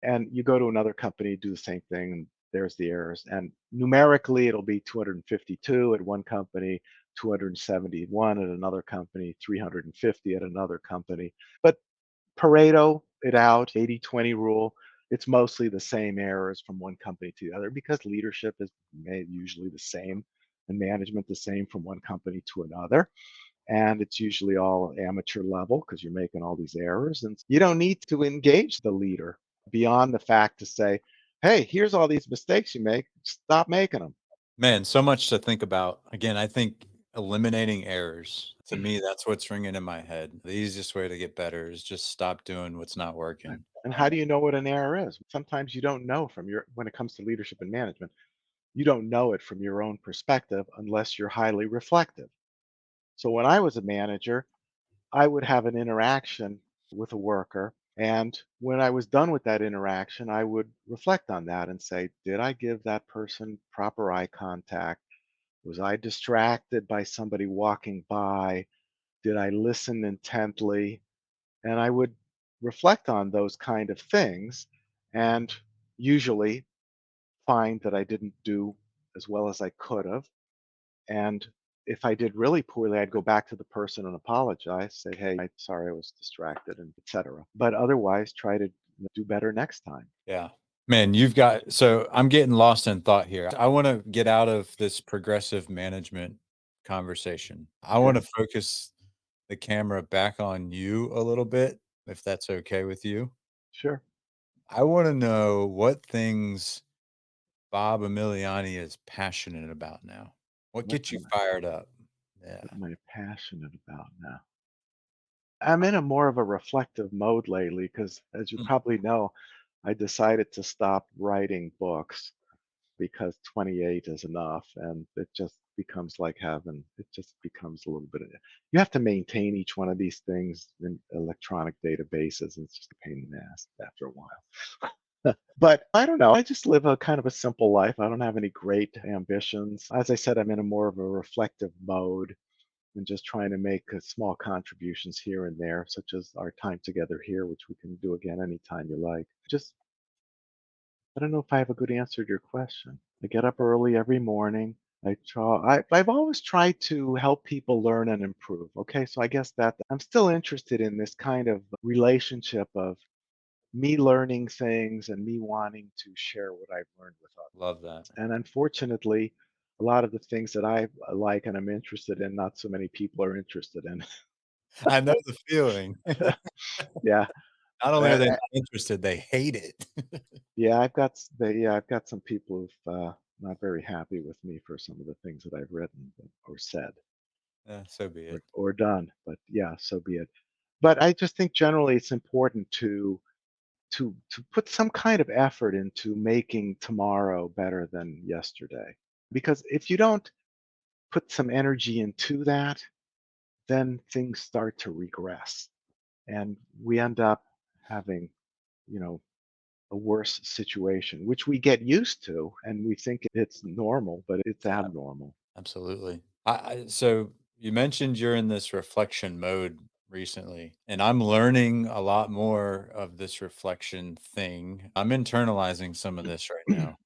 And you go to another company, do the same thing, and there's the errors. And numerically, it'll be 252 at one company, 271 at another company, 350 at another company. But Pareto it out, 80-20 rule. It's mostly the same errors from one company to the other because leadership is made usually the same and management the same from one company to another. And it's usually all amateur level because you're making all these errors. And you don't need to engage the leader beyond the fact to say, hey, here's all these mistakes you make. Stop making them. Man, so much to think about. Again, I think eliminating errors, to me, that's what's ringing in my head. The easiest way to get better is just stop doing what's not Right. working. And how do you know what an error is? Sometimes you don't know from your when it comes to leadership and management. You don't know it from your own perspective unless you're highly reflective. So when I was a manager, I would have an interaction with a worker. And when I was done with that interaction, I would reflect on that and say, did I give that person proper eye contact? Was I distracted by somebody walking by? Did I listen intently? And I would reflect on those kind of things and usually find that I didn't do as well as I could have. And if I did really poorly, I'd go back to the person and apologize, say, "Hey, I'm sorry I was distracted," and etc. But otherwise, try to do better next time. Yeah. Man, so I'm getting lost in thought here. I want to get out of this progressive management conversation. I want Okay, to focus the camera back on you a little bit, if that's okay with you. sure. I want to know what things Bob Emiliani is passionate about now. What What gets you am I, fired up? Yeah. what am I passionate about now? I'm in a more of a reflective mode lately because, as you Mm. probably know, I decided to stop writing books because 28 is enough and it just becomes like heaven. It just becomes a little bit of, you have to maintain each one of these things in electronic databases, and it's just a pain in the ass after a while. But I don't know. I just live a kind of a simple life. I don't have any great ambitions. As I said, I'm in a more of a reflective mode and just trying to make small contributions here and there, such as our time together here, which we can do again anytime you like. Just I don't know if I have a good answer to your question. I get up early every morning. I've always tried to help people learn and improve. Okay, so I guess that I'm still interested in this kind of relationship of me learning things and me wanting to share what I've learned with others. Love that. And unfortunately, a lot of the things that I like and I'm interested in, not so many people are interested in. I know the feeling. Yeah. Not only are Uh, they uh, not interested, they hate it. yeah, I've got some people who've not very happy with me for some of the things that I've written or said So be it. or done. But yeah, so be it. But I just think generally it's important to put some kind of effort into making tomorrow better than yesterday. Because if you don't put some energy into that, then things start to regress and we end up having, you know, a worse situation, which we get used to and we think it's normal, but it's abnormal. Absolutely. So you mentioned you're in this reflection mode recently, and I'm learning a lot more of this reflection thing. I'm internalizing some of this right now.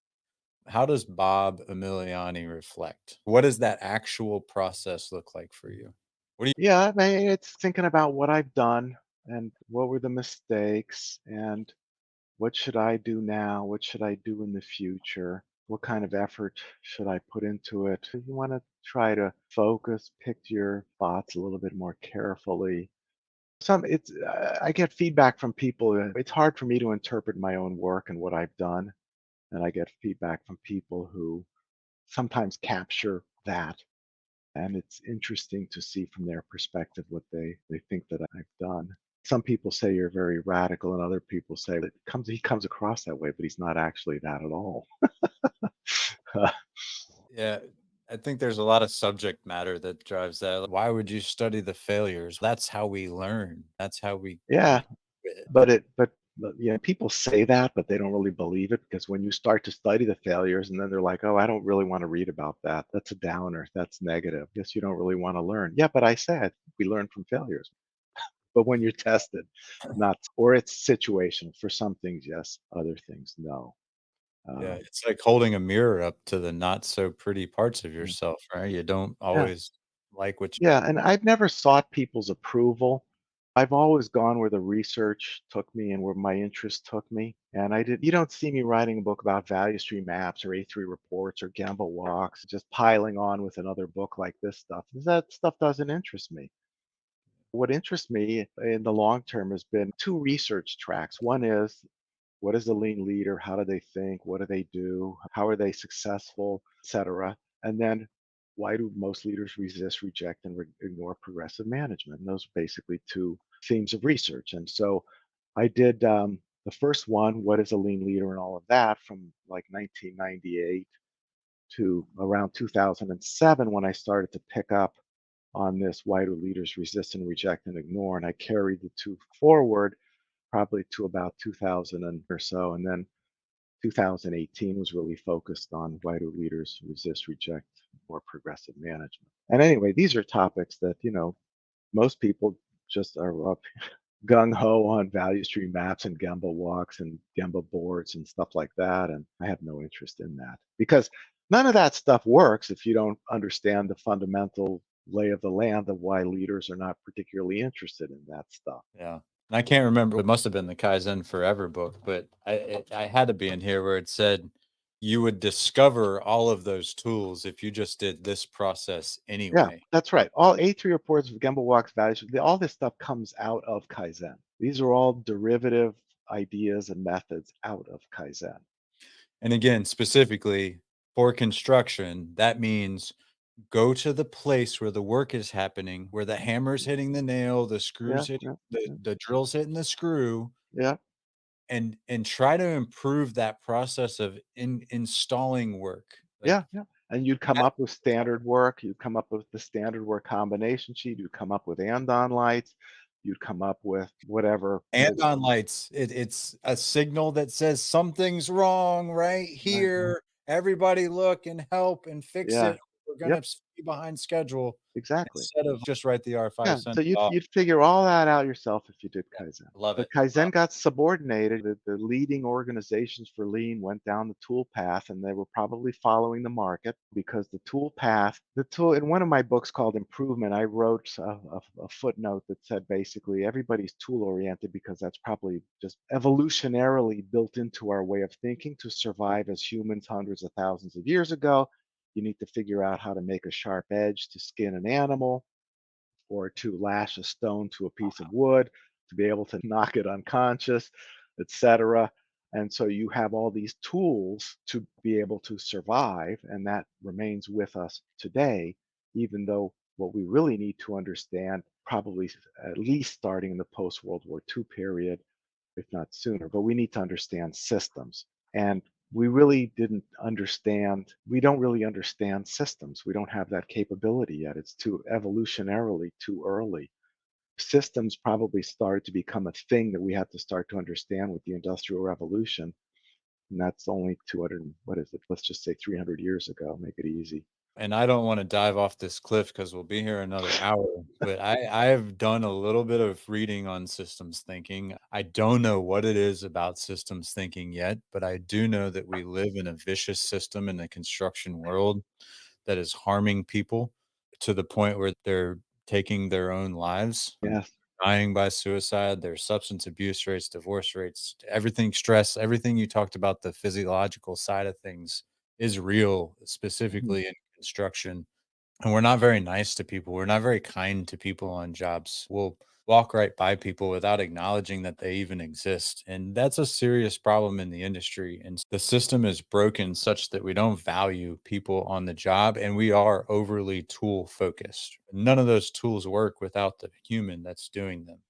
How does Bob Emiliani reflect? What does that actual process look like for you? What do Yeah, I mean, it's thinking about what I've done and what were the mistakes and what should I do now? What should I do in the future? What kind of effort should I put into it? You want to try to focus, pick your thoughts a little bit more carefully. I get feedback from people. It's hard for me to interpret my own work and what I've done, and I get feedback from people who sometimes capture that, and it's interesting to see from their perspective what they think that I've done. Some people say you're very radical, and other people say that he comes across that way, but he's not actually that at all. Yeah, I think there's a lot of subject matter that drives that. Why would you study the failures? That's how we learn. That's how we Yeah, quit. but yeah, people say that, but they don't really believe it because when you start to study the failures, and then they're like, "Oh, I don't really want to read about that. That's a downer. That's negative. Guess you don't really want to learn." Yeah, but I said we learn from failures. But when you're tested, not or it's situational. For some things, yes. Other things, no. Yeah, Um, it's like holding a mirror up to the not so pretty parts of yeah, yourself, right? You don't yeah, always like what yeah. And I've never sought people's approval. I've always gone where the research took me and where my interest took me. And I did. You don't see me writing a book about value stream maps or A3 reports or gamble walks, just piling on with another book like this stuff. That stuff doesn't interest me. What interests me in the long term has been two research tracks. One is what is a lean leader? How do they think? What do they do? How are they successful, etc. And then why do most leaders resist, reject, and ignore progressive management? And those are basically two themes of research. And so I did the first one, what is a lean leader, and all of that from like 1998 to around 2007 when I started to pick up on this why do leaders resist and reject and ignore. And I carried the two forward probably to about 2000 and or so. And then 2018 was really focused on why do leaders resist, reject more progressive management. And anyway, these are topics that, most people just are up gung ho on value stream maps and Gemba walks and Gemba boards and stuff like that. And I have no interest in that because none of that stuff works if you don't understand the fundamental lay of the land of why leaders are not particularly interested in that stuff. yeah. And I can't remember, it must have been the Kaizen Forever book, but I had to be in here where it said you would discover all of those tools if you just did this process Yeah, anyway. that's right. All A3 reports of Gemba walks values, all this stuff comes out of Kaizen. These are all derivative ideas and methods out of Kaizen. And again, specifically for construction, that means go to the place where the work is happening, where the hammer's hitting the nail, the Yeah, screws hitting yeah, yeah, the drill's hitting the screw, yeah. and try to improve that process of installing work. Yeah, Like yeah, and you'd come that up with standard work, you'd come up with the standard work combination sheet, you'd come up with andon lights, you'd come up with whatever and it on lights, it's a signal that says something's wrong right right, right. here. Everybody look and help and fix Yeah. it. We're Yep, gonna be behind schedule exactly. instead of just write the R5, Yeah, send so it off. you'd figure all that out yourself if you did Kaizen. Love But it. Kaizen got subordinated. The leading organizations for lean went down the tool path, and they were probably following the market because the tool in one of my books called Improvement, I wrote a footnote that said basically everybody's tool oriented because that's probably just evolutionarily built into our way of thinking to survive as humans hundreds of thousands of years ago. You need to figure out how to make a sharp edge to skin an animal or to lash a stone to a piece of wood. to be able to knock it unconscious, etc. And so you have all these tools to be able to survive, and that remains with us today, even though what we really need to understand, probably at least starting in the post World War II period, if not sooner, but we need to understand systems. And we don't really understand systems. We don't have that capability yet. It's too evolutionarily too early. Systems probably started to become a thing that we had to start to understand with the Industrial Revolution. And that's only 200, what is it? Let's just say 300 years ago, make it easy. And I don't wanna dive off this cliff because 'cause we'll be here another hour, but I've done a little bit of reading on systems thinking. I don't know what it is about systems thinking yet, but I do know that we live in a vicious system in the construction world that is harming people to the point where they're taking their own lives, Yes. dying by suicide, their substance abuse rates, divorce rates, everything stress, everything you talked about, the physiological side of things is real, Mhm. specifically in construction. And we're not very nice to people. We're not very kind to people on jobs. We'll walk right by people without acknowledging that they even exist. And that's a serious problem in the industry. And the system is broken such that we don't value people on the job and we are overly tool focused. None of those tools work without the human that's doing them.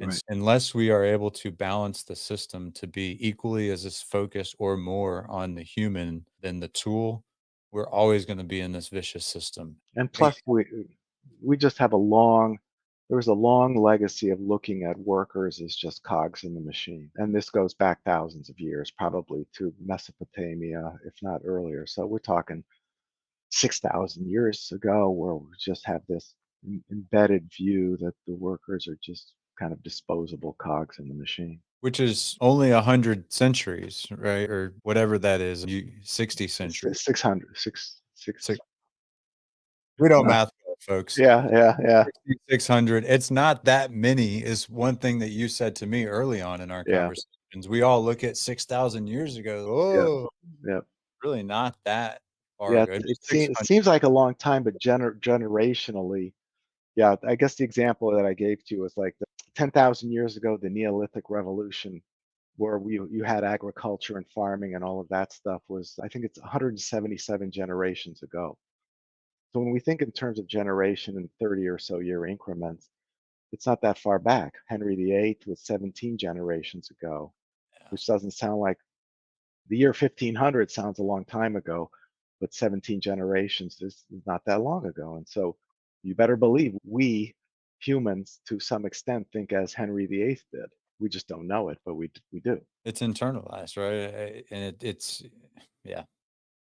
And Right. unless we are able to balance the system to be equally as is focused or more on the human than the tool, we're always going to be in this vicious system. And I plus, we just have a long there was a long legacy of looking at workers as just cogs in the machine. And this goes back thousands of years, probably to Mesopotamia, if not earlier. So we're talking 6,000 years ago, where we just have this embedded view that the workers are just kind of disposable cogs in the machine. which is only 100 centuries, right? Or whatever that is, 60 centuries. 600, Six, we don't uh, math well, folks. yeah, yeah, yeah, 6,600. It's not that many, is one thing that you said to me early on in our yeah, conversations. We all look at 6,000 years ago. yeah, Oh, yeah. really not that far Yeah, ago. It'd be it 600. seems like a long time, but generationally, yeah, I guess the example that I gave to you was like the 10,000 years ago, the Neolithic Revolution, where you had agriculture and farming and all of that stuff was, I think it's 177 generations ago. So when we think in terms of generation in 30 or so year increments, it's not that far back. Henry VIII was 17 generations ago, Yeah. which doesn't sound like the year 1500 sounds a long time ago, but 17 generations is not that long ago. And so you better believe we humans, to some extent, think as Henry VIII did. We just don't know it, but we do. It's internalized, right? And it's yeah.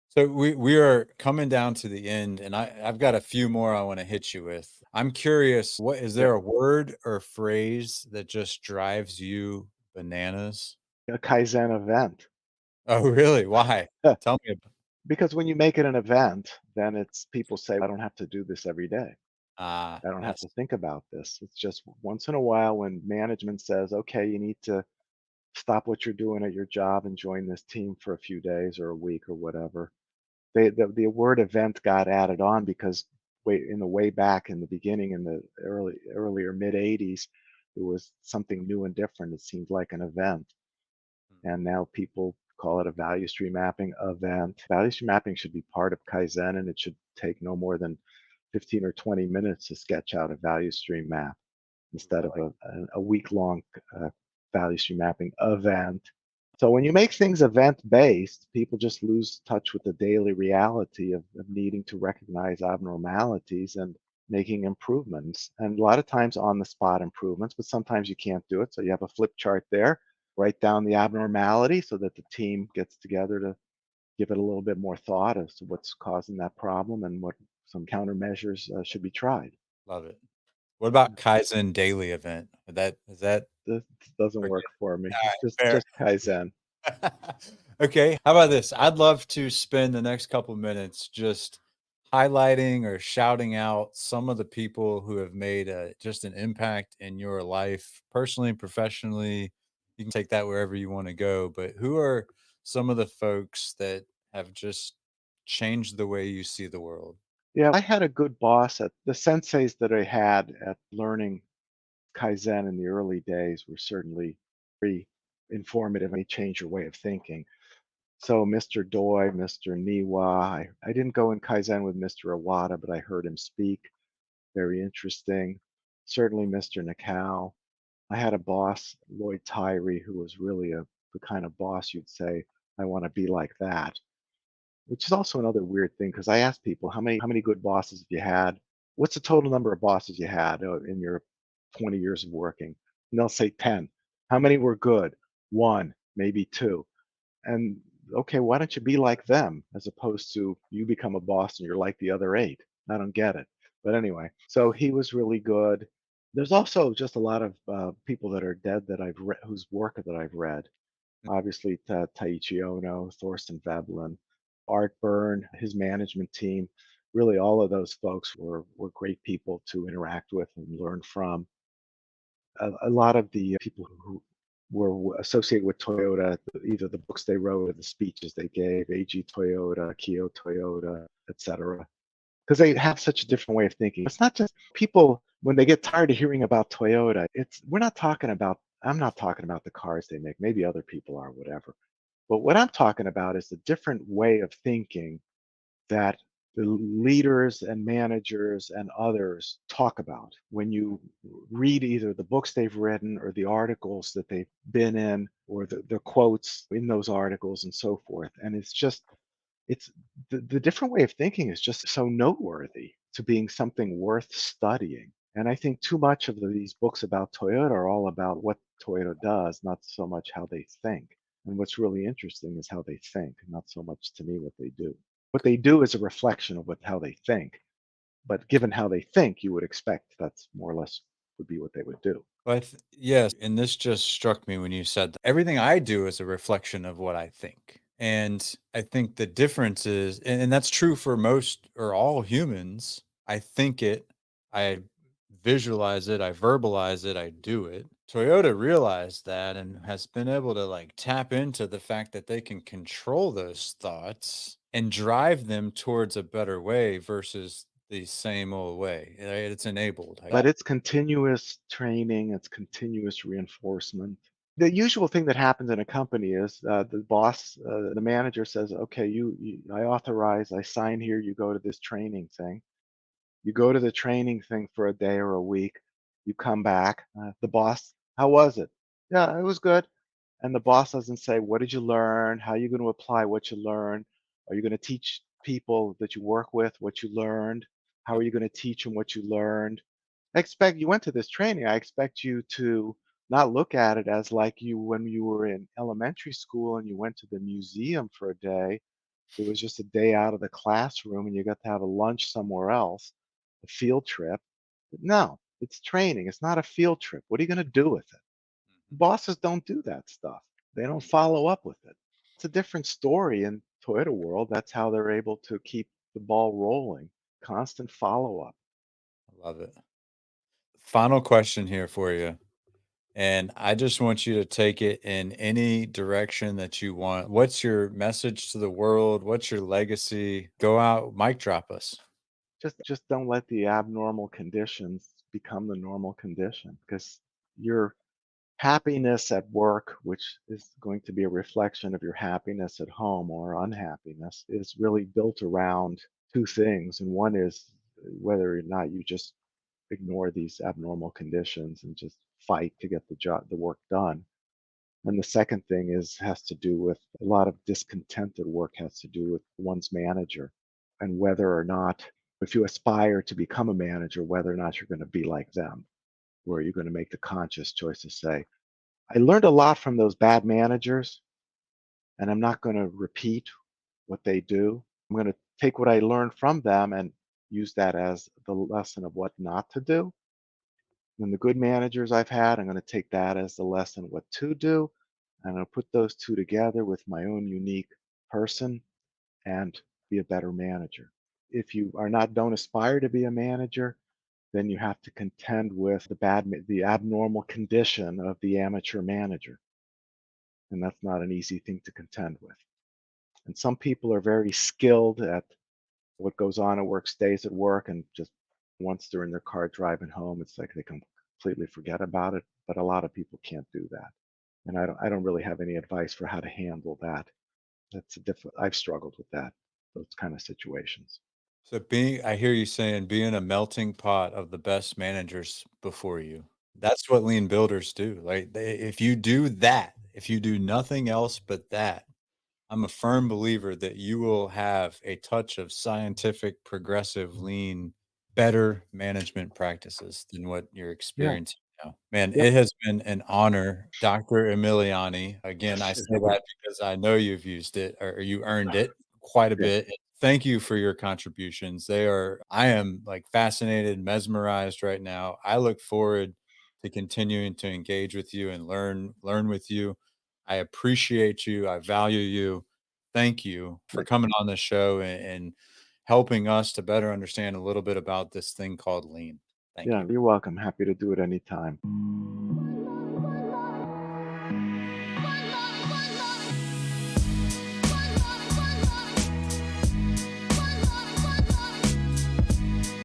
So we are coming down to the end, and I've got a few more I want to hit you with. I'm curious, what is Yeah, there a word or phrase that just drives you bananas? a Kaizen event. Oh, really? Why? Yeah, Tell me about. because when you make it an event, then it's people say, I don't have to do this every day. Ah, I don't have yes. to think about this. It's just once in a while when management says, okay, you need to stop what you're doing at your job and join this team for a few days or a week or whatever. The word event got added on because way back in the beginning in the earlier mid 80s, it was something new and different. It seemed like an event. And now people call it a value stream mapping event. Value stream mapping should be part of Kaizen, and it should take no more than 15 or 20 minutes to sketch out a value stream map instead I of like. a week long value stream mapping event. So when you make things event based, people just lose touch with the daily reality of needing to recognize abnormalities and making improvements. And a lot of times on the spot improvements, but sometimes you can't do it. So you have a flip chart there, write down the abnormality so that the team gets together to give it a little bit more thought as to what's causing that problem and what some countermeasures should be tried. Love it. What about Kaizen daily event? Is that This doesn't forget work for me. alright, Just fair. just Kaizen. Okay, how about this? I'd love to spend the next couple minutes just highlighting or shouting out some of the people who have made just an impact in your life, personally and professionally. You can take that wherever you want to go, but who are some of the folks that have just changed the way you see the world? Yeah, I had a good boss at the senseis that I had at learning Kaizen in the early days were certainly very informative. They change your way of thinking. So Mr. Doi, Mr. Niwa, I didn't go in Kaizen with Mr. Iwata, but I heard him speak. Very interesting. Certainly Mr. Nakao. I had a boss, Lloyd Tyree, who was really the kind of boss you'd say, I want to be like that. Which is also another weird thing because I ask people, how many good bosses have you had? What's the total number of bosses you had in your 20 years of working? And they'll say 10. How many were good? One, maybe two. And okay, why don't you be like them as opposed to you become a boss and you're like the other eight? I don't get it. But anyway, so he was really good. There's also just a lot of people that are dead that I've read, whose work that I've read. Obviously, Taiichi Ono, Thorsten Veblen, Art Byrne, his management team. Really, all of those folks were great people to interact with and learn from. A lot of the people who were associated with Toyota, either the books they wrote or the speeches they gave, AG Toyota, Kyo Toyota, etc. Because they have such a different way of thinking. It's not just people when they get tired of hearing about Toyota. It's we're not talking about. I'm not talking about the cars they make. Maybe other people are, whatever. But what I'm talking about is the different way of thinking that the leaders and managers and others talk about when you read either the books they've written or the articles that they've been in or the quotes in those articles and so forth. And it's the different way of thinking is just so noteworthy to being something worth studying. And I think too much of these books about Toyota are all about what Toyota does, not so much how they think. And what's really interesting is how they think, not so much to me what they do. What they do is a reflection of how they think. But given how they think, you would expect that's more or less would be what they would do. But yes, and this just struck me when you said that everything I do is a reflection of what I think. And I think the difference is, and that's true for most or all humans. I think it, I visualize it, I verbalize it, I do it. Toyota realized that and has been able to like tap into the fact that they can control those thoughts and drive them towards a better way versus the same old way. Right? It's enabled. But it's continuous training, it's continuous reinforcement. The usual thing that happens in a company is the boss, the manager says, "Okay, I authorize, I sign here. You go to this training thing. You go to the training thing for a day or a week. You come back. The boss, how was it? Yeah, it was good. And the boss doesn't say, what did you learn? How are you going to apply what you learned? Are you going to teach people that you work with what you learned? How are you going to teach them what you learned? I expect you went to this training. I expect you to not look at it as like you when you were in elementary school and you went to the museum for a day. It was just a day out of the classroom and you got to have a lunch somewhere else, a field trip. But no, it's training. It's not a field trip. What are you going to do with it? Bosses don't do that stuff. They don't follow up with it. It's a different story in Toyota world. That's how they're able to keep the ball rolling. Constant follow up. I love it. Final question here for you. And I just want you to take it in any direction that you want. What's your message to the world? What's your legacy? Go out, mic drop us. Just don't let the abnormal conditions become the normal condition because your happiness at work, which is going to be a reflection of your happiness at home or unhappiness, is really built around two things. And one is whether or not you just ignore these abnormal conditions and just fight to get the work done. And the second thing is has to do with a lot of discontented work has to do with one's manager and whether or not if you aspire to become a manager, whether or not you're going to be like them, where you're going to make the conscious choice to say, I learned a lot from those bad managers, and I'm not going to repeat what they do. I'm going to take what I learned from them and use that as the lesson of what not to do. And the good managers I've had, I'm going to take that as the lesson what to do. I'm going to put those two together with my own unique person and be a better manager. If you are not don't aspire to be a manager, then you have to contend with the abnormal condition of the amateur manager, and that's not an easy thing to contend with. And some people are very skilled at what goes on at work stays at work, and just once they're in their car driving home, it's like they can completely forget about it, but a lot of people can't do that. And I don't really have any advice for how to handle that. I've struggled with that, those kind of situations. So I hear you saying being a melting pot of the best managers before you. That's what lean builders do. Like if you do that, if you do nothing else but that, I'm a firm believer that you will have a touch of scientific, progressive, lean, better management practices than what you're Yeah. experiencing now. Man, Yep. it has been an honor, Dr. Emiliani. Again, I say that because I know you've used it or you earned it quite a Yeah. bit. Thank you for your contributions. I am like fascinated, mesmerized right now. I look forward to continuing to engage with you and learn with you. I appreciate you. I value you. Thank you for Like, coming on the show and helping us to better understand a little bit about this thing called lean. Thank yeah, you. you're welcome. Happy to do it anytime.